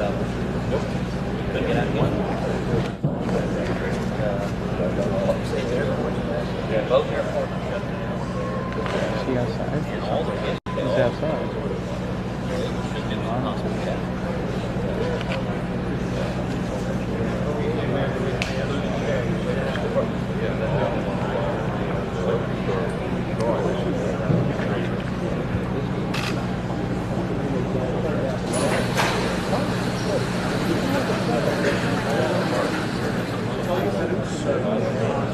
Couldn't get out again. Stay there. Both airports shut down. Is he outside? And all the kids. He's outside.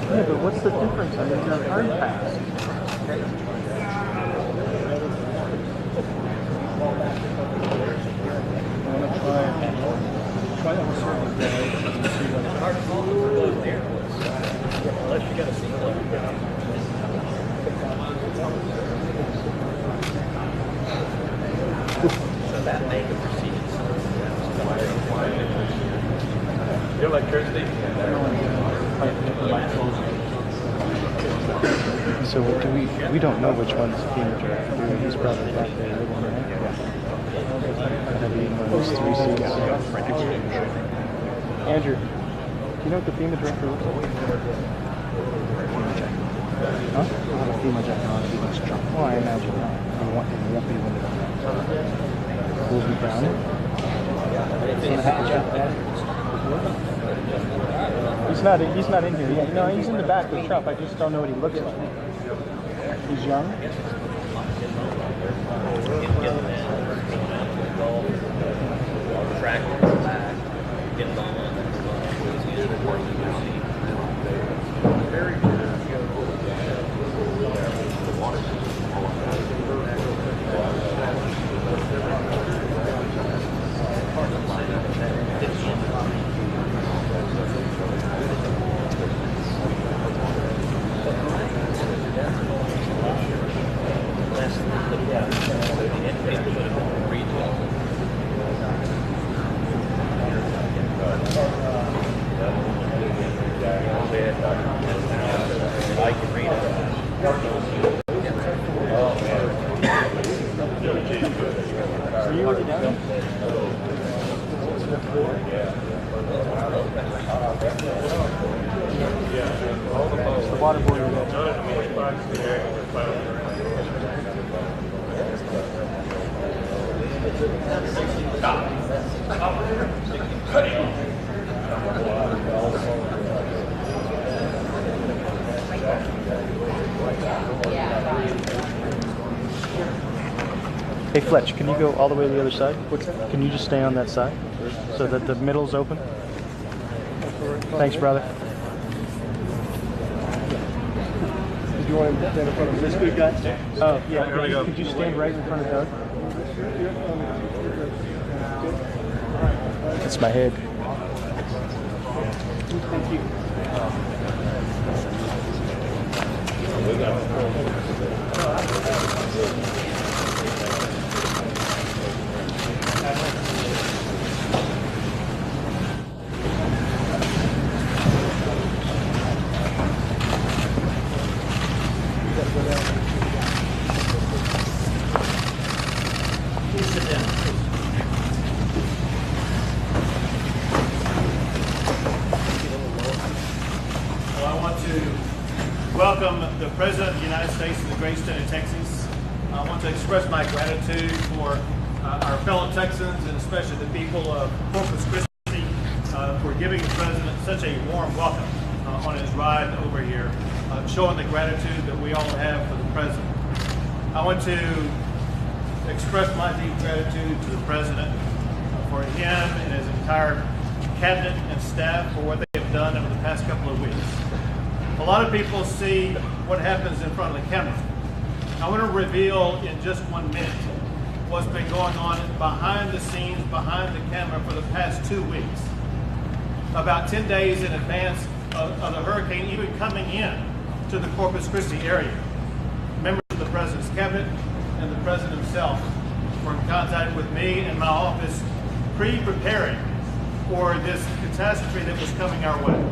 Yeah, but what's the difference? I mean, they're hard pass. Unless you got a single. So that may have proceeded. Your electricity? So what do we don't know which one's FEMA draft. He's probably back there. Have you know those 3 seats? Andrew, do you know what the FEMA director looks like? Huh? I'll have a FEMA jacket on. Well, I imagine not. It won't be limited. Will be brown. He's not in here. Yeah, no, he's in the back with Trump. I just don't know what he looks like. He's young. Track back. Get on. Very good. Are you already down? It's the water boy. Hey Fletch, can you go all the way to the other side? Can you just stay on that side so that the middle's open? Thanks, brother. Did you want to stand in front of this good guy? Oh, yeah. Could you stand right in front of Doug? That's my head. Thank you. Welcome the President of the United States to the great state of Texas. I want to express my gratitude for our fellow Texans and especially the people of Corpus Cristi for giving the President such a warm welcome on his ride over here, showing the gratitude that we all have for the President. I want to express my deep gratitude to the President for him and his entire cabinet and staff for what they have done over the past couple of weeks. A lot of people see what happens in front of the camera. I want to reveal in just 1 minute what's been going on behind the scenes, behind the camera for the past 2 weeks. About 10 days in advance of the hurricane even coming in to the Corpus Cristi area. Members of the President's cabinet and the President himself were in contact with me and my office pre-preparing for this catastrophe that was coming our way.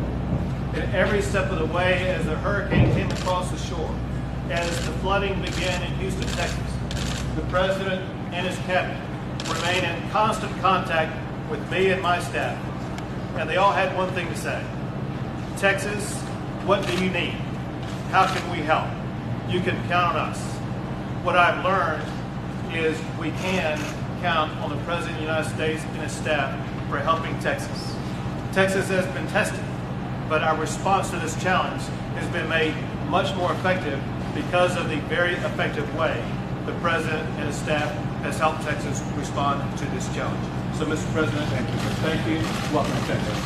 And every step of the way as the hurricane came across the shore, as the flooding began in Houston, Texas, the President and his cabinet remain in constant contact with me and my staff, and they all had one thing to say: Texas, what do you need? How can we help? You can count on us. What I've learned is we can count on the President of the United States and his staff for helping Texas. Texas has been tested, but our response to this challenge has been made much more effective because of the very effective way the President and his staff has helped Texas respond to this challenge. So, Mr. President, thank you. Welcome to Texas.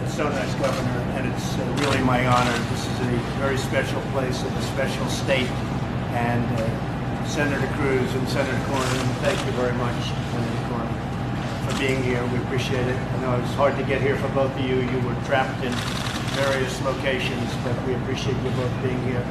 It's so nice, Governor, and it's really my honor. This is a very special place and a special state. And Senator Cruz and Senator Cornyn, thank you very much, Senator Cornyn, for being here. We appreciate it. I know it's hard to get here for both of you. You were trapped in various locations, but we appreciate you both being here.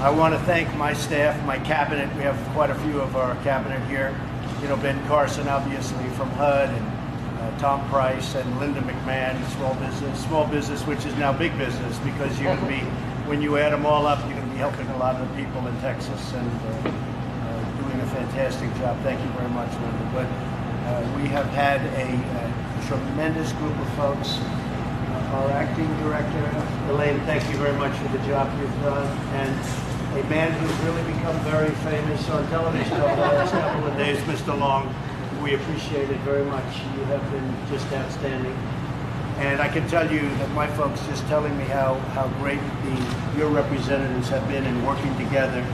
I want to thank my staff, my cabinet. We have quite a few of our cabinet here. You know, Ben Carson, obviously, from HUD, and Tom Price, and Linda McMahon, small business, which is now big business, because you're going to be, when you add them all up, you're going to be helping a lot of the people in Texas and doing a fantastic job. Thank you very much, Linda. But we have had a tremendous group of folks. Our acting director, Elaine, thank you very much for the job you've done. And a man who's really become very famous on television over the last couple of days, Mr. Long. We appreciate it very much. You have been just outstanding. And I can tell you that my folks just telling me how great your representatives have been in working together.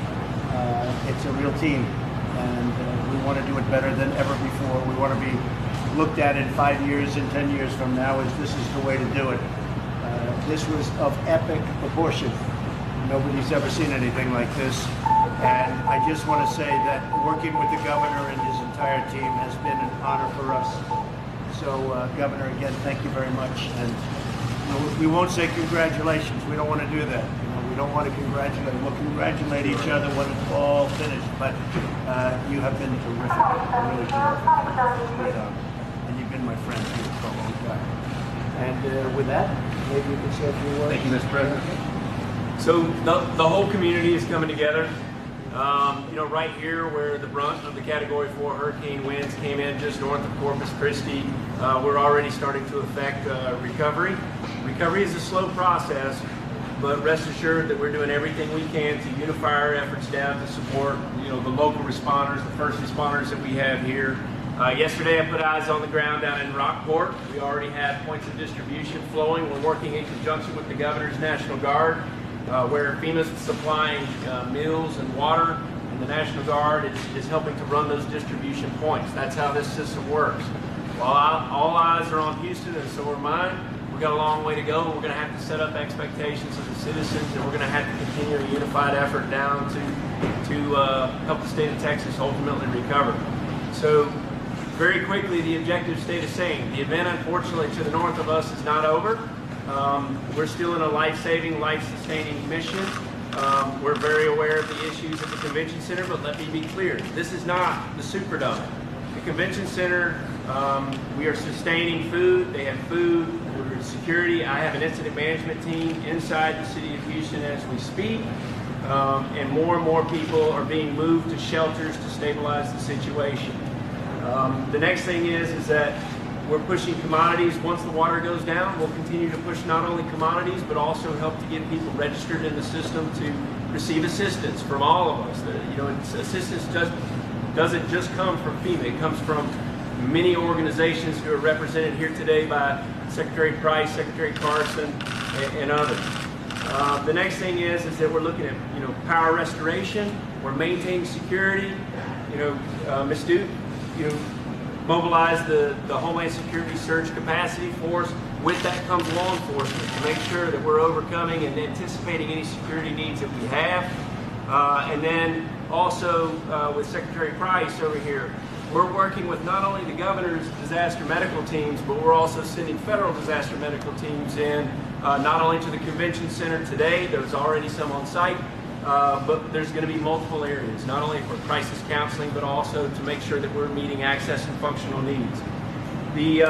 It's a real team, and we want to do it better than ever before. We want to be looked at in 5 years and 10 years from now as this is the way to do it. This was of epic proportion. Nobody's ever seen anything like this. And I just want to say that working with the governor and his entire team has been an honor for us. So, Governor, again, thank you very much. And we won't say congratulations. We don't want to do that. We don't want to congratulate. We'll congratulate each other when it's all finished. But you have been terrific, really terrific. And you've been my friend here for a long time. And with that, maybe you can say a few words. Thank you, Mr. President. So the whole community is coming together. Right here where the brunt of the Category 4 hurricane winds came in just north of Corpus Cristi, we're already starting to affect recovery. Recovery is a slow process, but rest assured that we're doing everything we can to unify our efforts down to support the local responders, the first responders that we have here. Yesterday I put eyes on the ground down in Rockport. We already have points of distribution flowing. We're working in conjunction with the Governor's National Guard, where FEMA's supplying meals and water, and the National Guard is helping to run those distribution points. That's how this system works. While all eyes are on Houston, and so are mine, we've got a long way to go. We're going to have to set up expectations of the citizens, and we're going to have to continue a unified effort down to help the state of Texas ultimately recover. So very quickly, the objectives stay the same. The event, unfortunately, to the north of us is not over. We're still in a life-saving, life-sustaining mission. We're very aware of the issues at the convention center, but let me be clear, this is not the Superdome. The convention center, we are sustaining food. They have food, we're security. I have an incident management team inside the city of Houston as we speak, and more people are being moved to shelters to stabilize the situation. The next thing is that we're pushing commodities. Once the water goes down, we'll continue to push not only commodities, but also help to get people registered in the system to receive assistance from all of us. Assistance doesn't just come from FEMA. It comes from many organizations who are represented here today by Secretary Price, Secretary Carson, and others. The next thing is that we're looking at power restoration. We're maintaining security. Ms. Duke, mobilize the Homeland Security Surge Capacity Force. With that comes law enforcement to make sure that we're overcoming and anticipating any security needs that we have. And then also with Secretary Price over here, we're working with not only the governor's disaster medical teams, but we're also sending federal disaster medical teams in, not only to the convention center today, there's already some on site, but there's going to be multiple areas, not only for crisis counseling, but also to make sure that we're meeting access and functional needs. The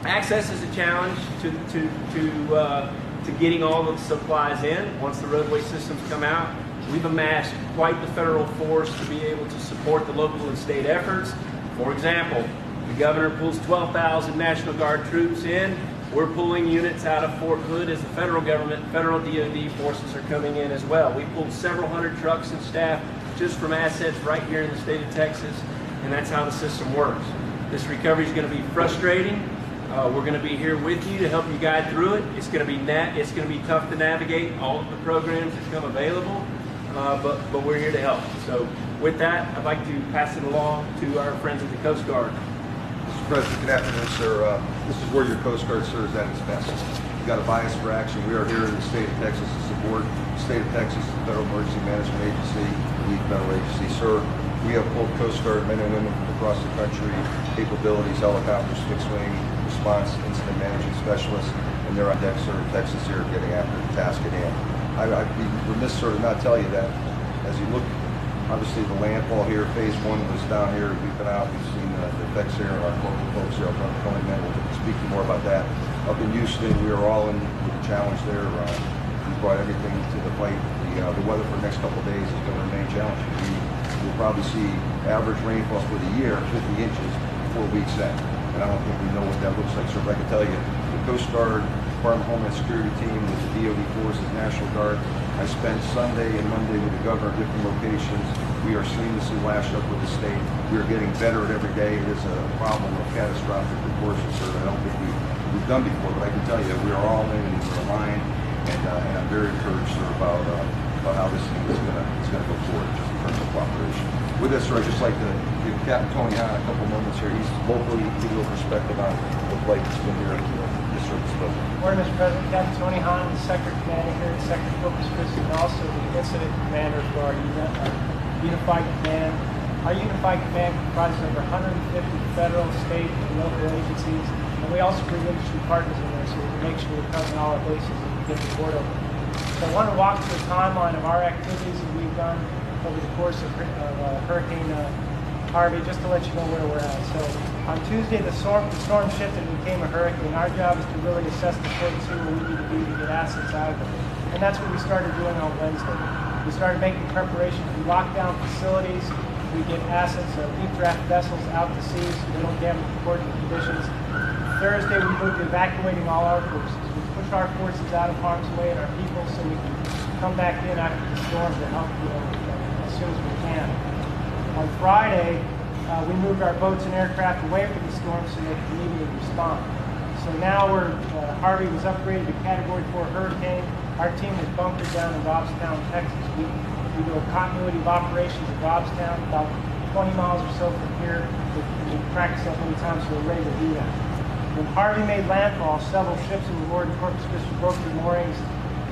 access is a challenge to getting all the supplies in. Once the roadway systems come out, we've amassed quite the federal force to be able to support the local and state efforts. For example, the governor pulls 12,000 National Guard troops in. We're pulling units out of Fort Hood as the federal government, federal DoD forces are coming in as well. We pulled several hundred trucks and staff just from assets right here in the state of Texas, and that's how the system works. This recovery is going to be frustrating. We're going to be here with you to help you guide through it. It's going to be tough to navigate all of the programs that come available, but we're here to help. So with that, I'd like to pass it along to our friends at the Coast Guard. Mr. President, good afternoon, sir. This is where your Coast Guard serves at its best. You've got a bias for action. We are here in the state of Texas to support the state of Texas, the Federal Emergency Management Agency, the lead federal agency. Sir, we have pulled Coast Guard men and women from across the country, capabilities, helicopters, fixed wing, response, incident management specialists, and they're on deck, sir, in Texas here getting after the task at hand. I'd be remiss, sir, to not tell you that as you look, obviously the landfall here, phase 1 was down here. We've been out, we've seen the effects here, and our corporate folks here, our company men will speak to you more about that. Up in Houston, we are all in with the challenge there. We brought everything to the fight. The weather for the next couple of days is going to remain challenging. We'll probably see average rainfall for the year, 50 inches, 4 weeks in. And I don't think we know what that looks like. So if I can tell you, the Coast Guard, Department of Homeland Security team with the DoD forces, National Guard. I spent Sunday and Monday with the governor at different locations. We are seamlessly lashed up with the state. We are getting better at every day. It is a problem of catastrophic proportions, sir. I don't think we've done before, but I can tell you we are all in and we're aligned, and I'm very encouraged, sir, about how this thing is going to go forward just in terms of cooperation. With this, sir, I'd just like to give Captain Tony Hahn a couple moments here. He's locally, give you a perspective on the flight that's been here at the service level. Morning, Mr. President. Captain Tony Hahn, the Sector Commander here at Sector Corpus Cristi, and also the Incident Commander for our Unified Command. Our Unified Command comprises over 150 federal, state, and local agencies, and we also bring industry partners in there so we can make sure we're covering all our bases and we get the board open. So I want to walk through a timeline of our activities that we've done over the course of Hurricane Harvey, just to let you know where we're at. So on Tuesday, the storm shifted and became a hurricane. Our job is to really assess the fate and see where we need to be to get assets out of it. And that's what we started doing on Wednesday. We started making preparations. We locked down facilities. We get assets, deep draft vessels out to sea so they don't damage the port conditions. Thursday, we moved to evacuating all our forces. We pushed our forces out of harm's way and our people so we can come back in after the storm to help as soon as we can. On Friday, we moved our boats and aircraft away from the storm so they could immediately respond. So now Harvey was upgraded to Category 4 hurricane. Our team is bunkered down in Robstown, Texas. We do a continuity of operations in Robstown, about 20 miles or so from here. We practice that many times, so we're ready to do that. When Harvey made landfall, several ships that were moored in Corpus Cristi broke their moorings,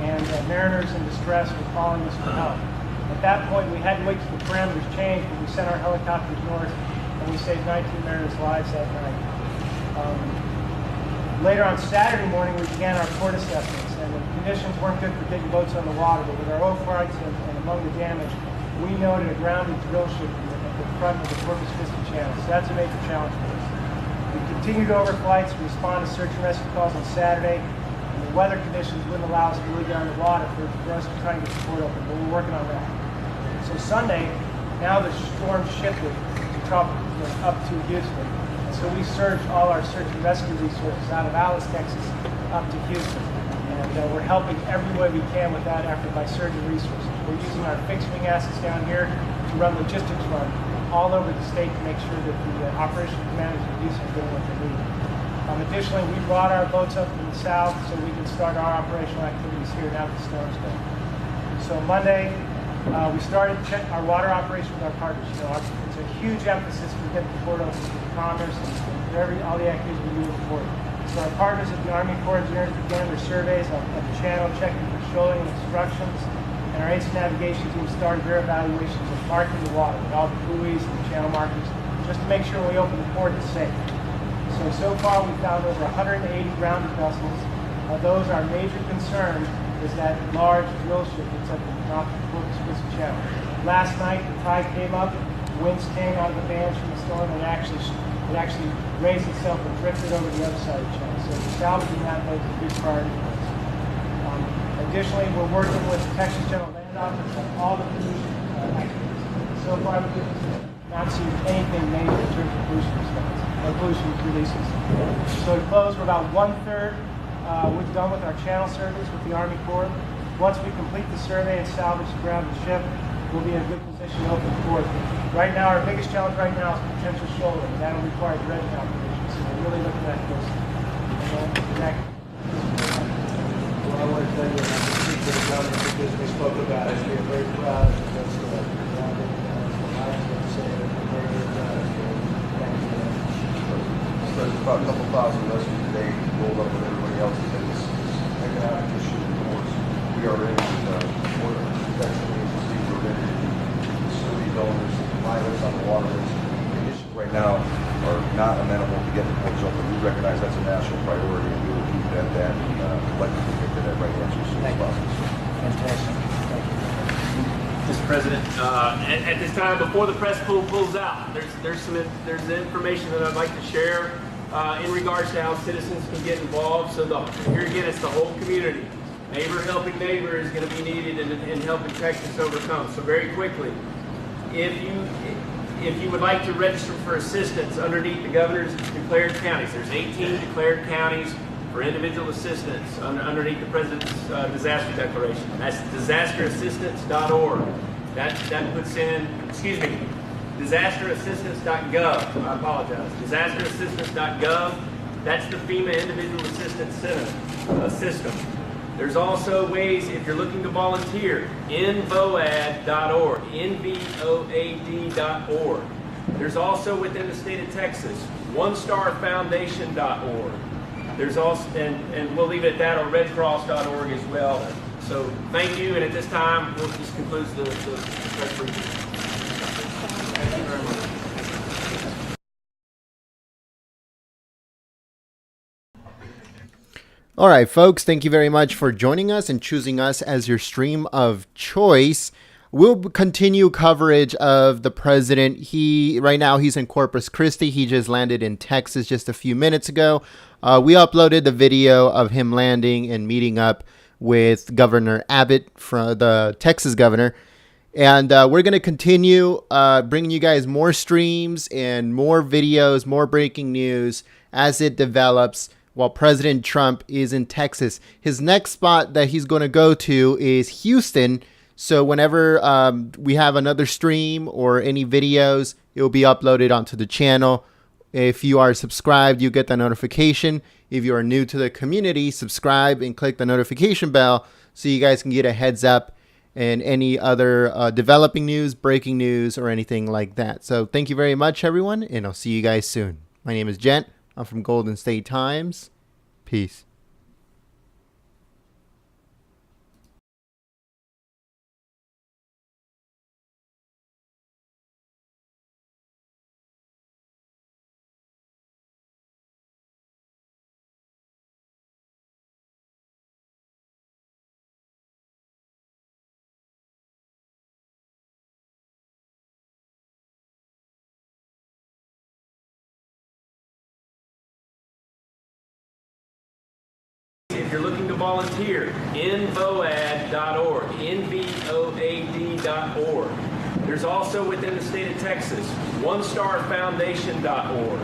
and mariners in distress were calling us for help. At that point, we had to wait till the parameters changed, but we sent our helicopters north, and we saved 19 mariners' lives that night. Later on Saturday morning, we began our port assessments, and the conditions weren't good for getting boats on the water, but with our oil flights and among the damage, we noted a grounded drill ship at the front of the Corpus Cristi channel, so that's a major challenge for us. We continued over flights to respond to search and rescue calls on Saturday, and the weather conditions wouldn't allow us to really get on the water for us to try and get the port open, but we're working on that. So Sunday, now the storm shifted to up to Houston. So we surged all our search and rescue resources out of Alice, Texas, up to Houston. And we're helping every way we can with that effort by surging resources. We're using our fixed wing assets down here to run logistics run all over the state to make sure that the operational commanders in Houston are doing what they need. Additionally, we brought our boats up from the south so we can start our operational activities here now that the storm's done. So Monday, we started our water operation with our partners. It's a huge emphasis to get the port open for the commerce and for all the activities we do with the port. So our partners at the Army Corps of Engineers began their surveys of the channel, checking for shoaling and obstructions, and our incident navigation team started their evaluations of marking the water with all the buoys and the channel markings, just to make sure when we open the port it's safe. So far we've found over 180 grounded vessels. Those, our major concern is that large drill ship that's at the mouth of the Corpus Cristi channel. Last night the tide came up, winds came out of the bands from the storm, and it actually raised itself and drifted over the other side of the channel. So salvaging that was a big priority for us. Additionally, we're working with the Texas General Land Office on all the pollution activities. So far, we've given not seen anything major in terms of pollution response or pollution releases. So to close, we're about 1/3. We've done with our channel surveys with the Army Corps. Once we complete the survey and salvage the ground and ship, we'll be in a good position to open the port. Right now, our biggest challenge right now is potential shoaling. That'll require dredging operations. So we're really looking at this. Well, I want to tell you, and I can speak to the governor because we spoke about it. We are very proud of the rest of the ground. I was going to say that we're very, very proud of you. Thank you. There's about a couple thousand rescues today rolled up with everybody else that is economic issue in ports. We are in water protection agencies, we're in facility donors, pilots on the waterways. The issues right now are not amenable to getting ports open. We recognize that's a national priority, and we will keep it at that and collectively get to that right answer as soon as possible. Fantastic. Thank you. Mr. President, at this time, before the press pulls out, there's information that I'd like to share in regards to how citizens can get involved. So here again, it's the whole community. Neighbor helping neighbor is going to be needed in helping Texas overcome. So very quickly, if you would like to register for assistance underneath the governor's declared counties, there's 18 declared counties for individual assistance underneath the president's disaster declaration. That's disasterassistance.org. That puts in, disasterassistance.gov. I apologize. Disasterassistance.gov. That's the FEMA Individual Assistance Center system. There's also ways, if you're looking to volunteer, nvoad.org, nvoad.org. There's also within the state of Texas, onestarfoundation.org. There's also, and we'll leave it at that, or redcross.org as well. So thank you, and at this time, this concludes the press briefing. Thank you very much. All right, folks, thank you very much for joining us and choosing us as your stream of choice. We'll continue coverage of the president. Right now he's in Corpus Cristi. He just landed in Texas just a few minutes ago. We uploaded the video of him landing and meeting up with Governor Abbott, from the Texas governor. And we're going to continue bringing you guys more streams and more videos, more breaking news as it develops while President Trump is in Texas. His next spot that he's going to go to is Houston. So whenever we have another stream or any videos, it will be uploaded onto the channel. If you are subscribed, you get the notification. If you are new to the community, subscribe and click the notification bell so you guys can get a heads up and any other developing news, breaking news, or anything like that. So thank you very much, everyone, and I'll see you guys soon. My name is Gent. I'm from Golden State Times. Peace. If you're looking to volunteer, nvoad.org, nvoad.org. There's also within the state of Texas, onestarfoundation.org.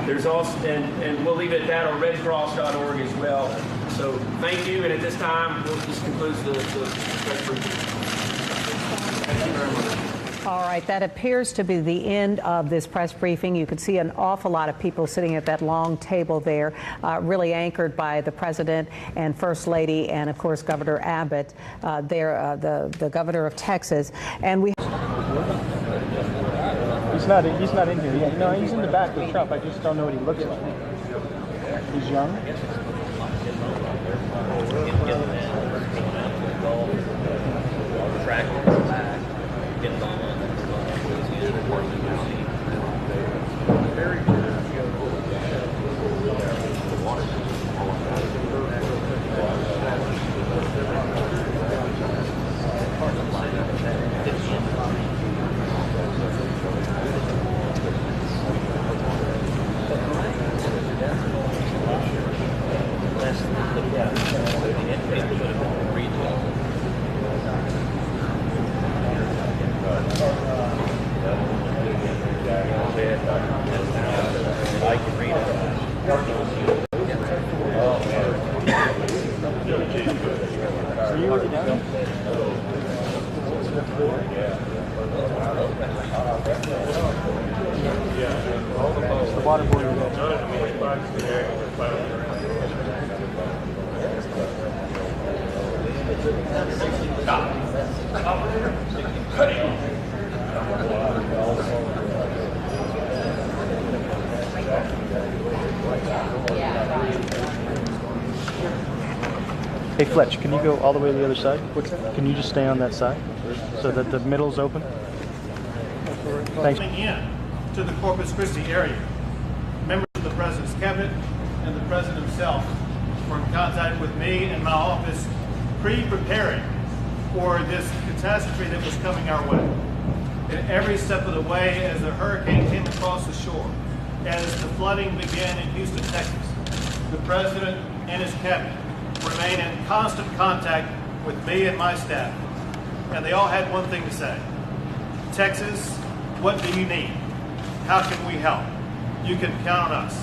There's also, and we'll leave it at that, or redcross.org as well. So thank you, and at this time, this concludes the press briefing. Thank you very much. All right, that appears to be the end of this press briefing. You can see an awful lot of people sitting at that long table there, really anchored by the president and first lady, and of course Governor Abbott, the governor of Texas. And we. He's not in here. Yeah, no, he's in the back with Trump. I just don't know what he looks like. He's young. waterboard you Hey Fletch, can you go all the way to the other side? Can you just stay on that side so that the middle's open? Thanks. Coming in to the Corpus Cristi area, members of the President's cabinet and the President himself were in contact with me and my office pre-preparing for this catastrophe that was coming our way. And every step of the way as the hurricane came across the shore, as the flooding began in Houston, Texas, the President and his cabinet remain in constant contact with me and my staff. And they all had one thing to say: Texas, what do you need? How can we help? You can count on us.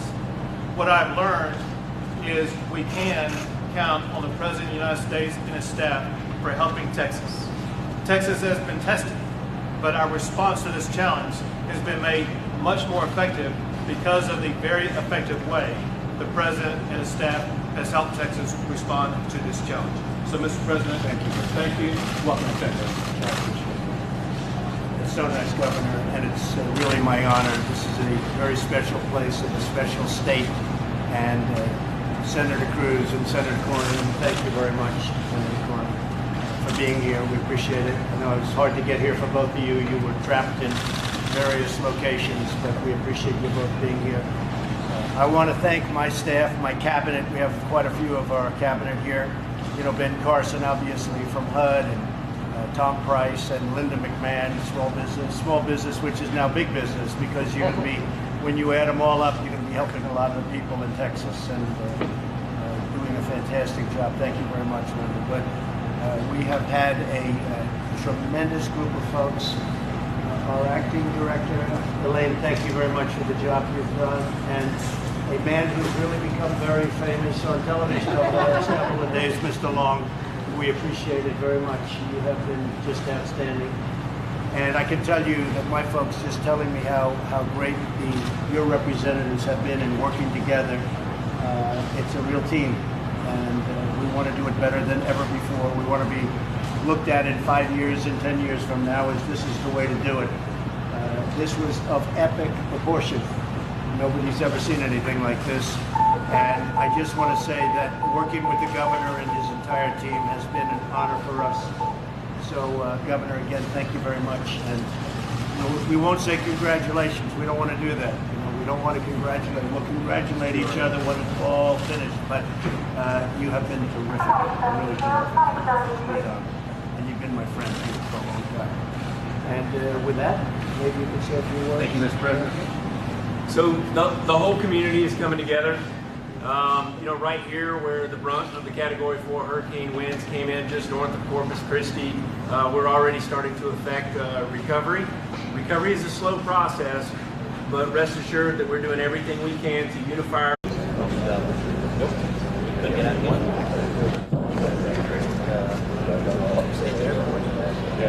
What I've learned is we can count on the President of the United States and his staff for helping Texas. Texas has been tested, but our response to this challenge has been made much more effective because of the very effective way the President and his staff has helped Texas respond to this challenge. So, Mr. President, thank you. Welcome to Texas. It's so nice, Governor, and it's really my honor. This is a very special place and a special state. And Senator Cruz and Senator Cornyn, thank you very much, Senator Cornyn, for being here. We appreciate it. I know it was hard to get here for both of you. You were trapped in various locations, but we appreciate you both being here. I want to thank my staff, my cabinet. We have quite a few of our cabinet here. You know, Ben Carson, obviously, from HUD, and Tom Price, and Linda McMahon, small business, which is now big business, because you're going to be, when you add them all up, you're going to be helping a lot of the people in Texas and doing a fantastic job. Thank you very much, Linda. But we have had a tremendous group of folks. Our acting director, Elaine, thank you very much for the job you've done. And a man who's really become very famous on television over the last couple of days, Mr. Long. We appreciate it very much. You have been just outstanding. And I can tell you that my folks just telling me how great your representatives have been in working together. It's a real team, and we want to do it better than ever before. We want to be looked at in 5 years and 10 years from now as this is the way to do it. This was of epic proportion. Nobody's ever seen anything like this. And I just want to say that working with the governor and his entire team has been an honor for us. So, Governor, again, thank you very much. And we won't say congratulations. We don't want to do that. We don't want to congratulate. We'll congratulate each other when it's all finished. But you have been terrific, really terrific. And you've been my friend for a long time. And with that, maybe you could say a few words. Thank you, Mr. President. So the whole community is coming together. Right here where the brunt of the Category 4 hurricane winds came in just north of Corpus Cristi, we're already starting to affect recovery. Recovery is a slow process, but rest assured that we're doing everything we can to unify our...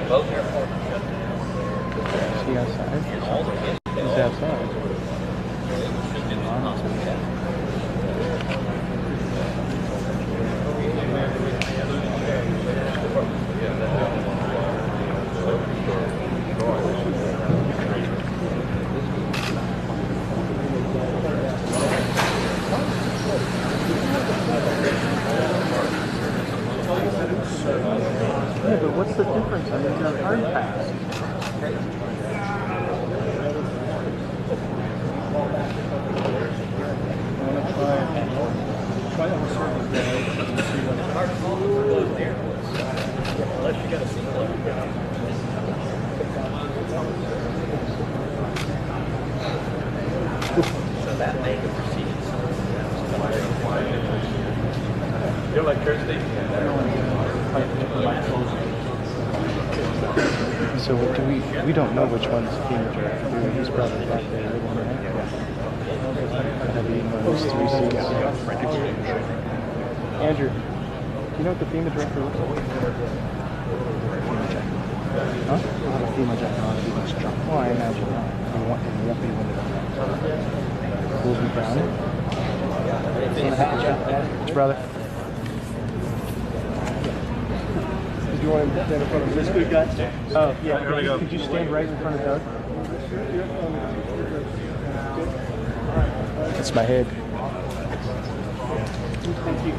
Both airports. See outside? And all the kids. He's outside. Yeah, but what's the difference? I mean, they're hard pass. Try on a certain day and see what it's hard to go there. Unless you got a sequel. So that may have proceeded. Your electricity? So we don't know which one's FEMA draft. He's probably back there. Those 3 seats. Andrew, do you know what the FEMA director looks like? FEMA jack. Huh? Not a FEMA jack, not a FEMA jack. Well, I imagine not. It won't be one of them. We'll be drowning. Brother. Do you want to stand in front of this good guy? Oh, yeah. Here we go. Could you stand right in front of Doug? That's my head. Thank you.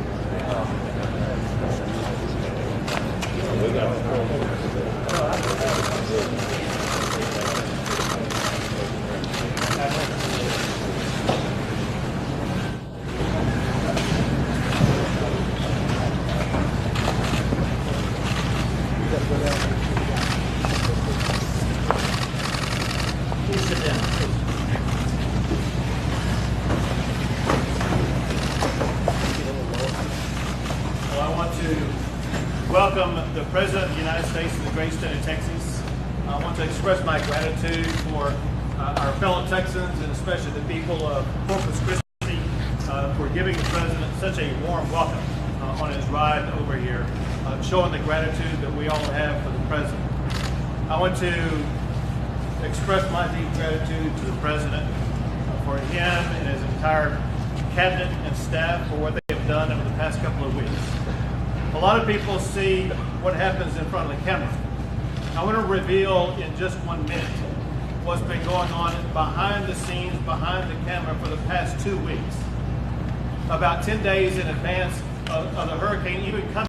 Welcome the President of the United States of the great state of Texas. I want to express my gratitude for our fellow Texans and especially the people of Corpus Cristi for giving the President such a warm welcome on his ride over here, showing the gratitude that we all have for the President. I want to express my deep gratitude to the President for him and his entire cabinet and staff for what they have done over the past couple of weeks. A lot of people see what happens in front of the camera. I want to reveal in just 1 minute what's been going on behind the scenes, behind the camera for the past 2 weeks. About 10 days in advance of the hurricane even coming.